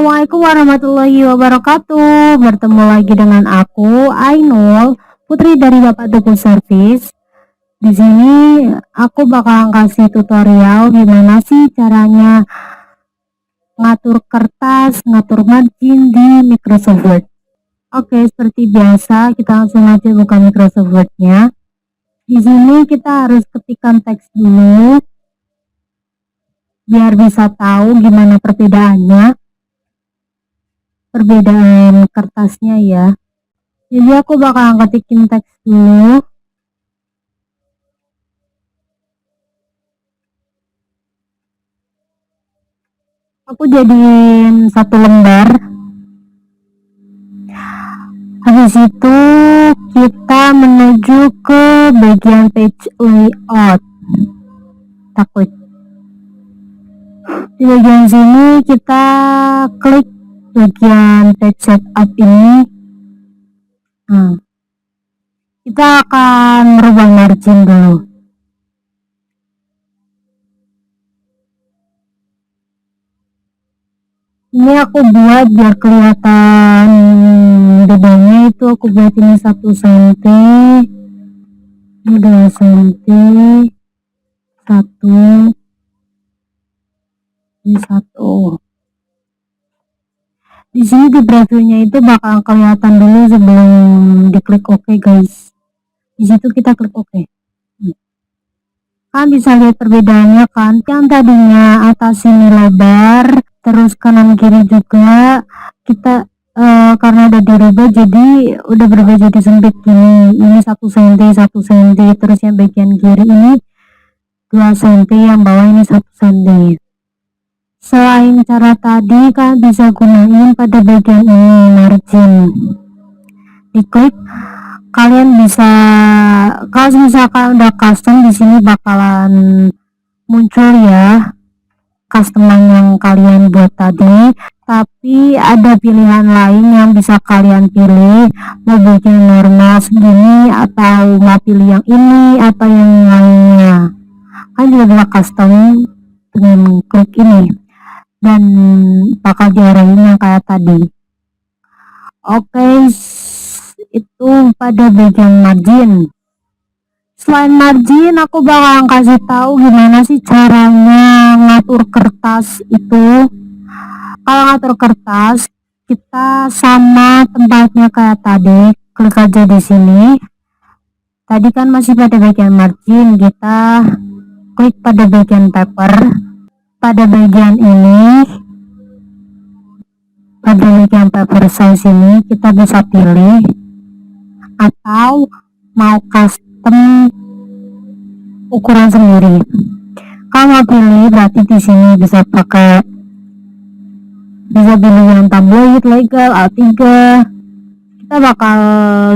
Assalamualaikum warahmatullahi wabarakatuh. Bertemu lagi dengan aku, Ainul, putri dari Bapak Tukul Service. Di sini aku bakalan kasih tutorial gimana sih caranya ngatur kertas, ngatur margin di Microsoft Word. Oke, seperti biasa kita langsung aja buka Microsoft Word-nya. Di sini kita harus ketikkan teks dulu biar bisa tahu gimana perbedaan kertasnya ya. Jadi aku bakal ketikin teks dulu. Aku jadiin satu lembar. Habis itu kita menuju ke bagian page layout. Kita klik. Di bagian sini kita klik bagian page setup ini. Kita akan merubah margin dulu. Ini aku buat biar kelihatan bedanya, itu aku buat ini 1 cm, ini 2 cm, 1, ini 1. Di sini di previewnya itu bakal kelihatan dulu sebelum diklik OK guys. Di situ kita klik OK. Kan bisa lihat perbedaannya kan, yang tadinya atas ini lebar, terus kanan kiri juga kita karena udah dirubah jadi udah berubah jadi sempit gini. Ini 1 cm, 1 cm, terus yang bagian kiri ini 2 cm, yang bawah ini 1 cm. Selain cara tadi, kalian bisa gunain pada bagian ini margin. Diklik, kalian bisa, kalau misalkan udah custom, di sini bakalan muncul ya customan yang kalian buat tadi. Tapi ada pilihan lain yang bisa kalian pilih, mau bikin normal segini atau mau pilih yang ini atau yang lainnya. Kalian juga bisa custom dengan klik ini dan bakal diarahin yang kayak tadi. Oke, itu pada bagian margin. Selain margin, aku bakal kasih tahu gimana sih caranya ngatur kertas itu. Kalau ngatur kertas, kita sama tempatnya kayak tadi, klik aja di sini. Tadi kan masih pada bagian margin, kita klik pada bagian paper. Pada bagian ini, pada bagian paper size ini kita bisa pilih atau mau custom ukuran sendiri. Kalau mau pilih berarti di sini bisa pakai, bisa pilih yang tabloid, legal, A3. Kita bakal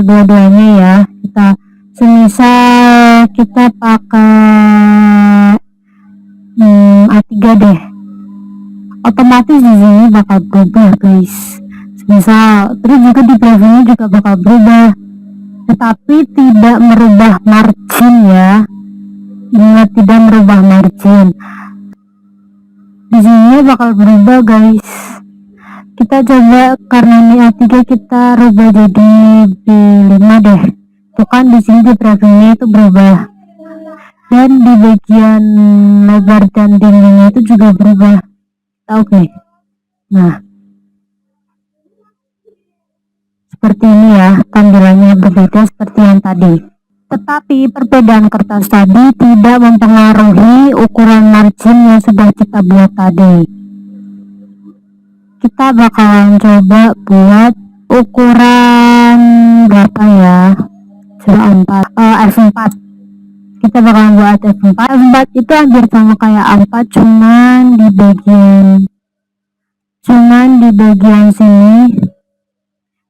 dua-duanya ya. Kita semisal kita pakai A3 deh, otomatis di sini bakal berubah guys. Misal terus juga di previewnya juga bakal berubah, tetapi tidak merubah margin ya. Ingat, tidak merubah margin. Di sini bakal berubah guys. Kita coba, karena ini A3 kita rubah jadi B5 deh. Tuh kan di sini di previewnya itu berubah. Dan di bagian lebar dan tingginya itu juga berubah. Oke. Nah, seperti ini ya, tampilannya berbeda seperti yang tadi. Tetapi perbedaan kertas tadi tidak mempengaruhi ukuran margin yang sudah kita buat tadi. Kita bakalan coba buat ukuran berapa ya? Coba F4. Kita bakalan buat F4. F4 itu hampir sama kayak A4, cuman di bagian sini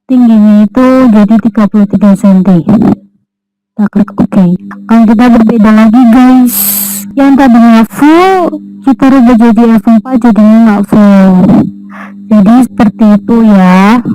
tingginya itu jadi 33 cm. Kita klik OK. Kalau kita berbeda lagi guys, yang tadinya full kita rubah jadi F4 jadinya nggak full. Jadi seperti itu ya.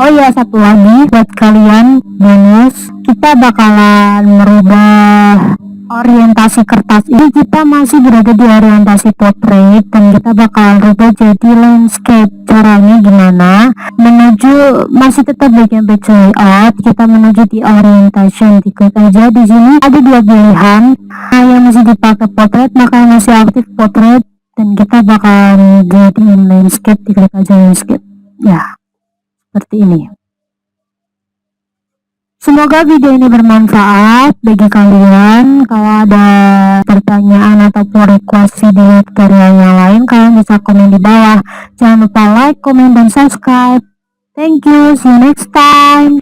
Oh ya, satu lagi buat kalian bonus, kita bakalan merubah orientasi kertas ini kita masih berada di orientasi portrait dan kita bakal rubah jadi landscape. Caranya gimana? Menuju masih tetap bagian page layout, kita menuju di orientation, diklik aja. Di sini ada dua pilihan, yang masih dipakai portrait maka yang masih aktif portrait, dan kita bakal jadiin landscape, diklik aja landscape ya, seperti ini. Semoga video ini bermanfaat bagi kalian. Kalau ada pertanyaan ataupun request video tutorial yang lain, kalian bisa komen di bawah. Jangan lupa like, comment, dan subscribe. Thank you, see you next time.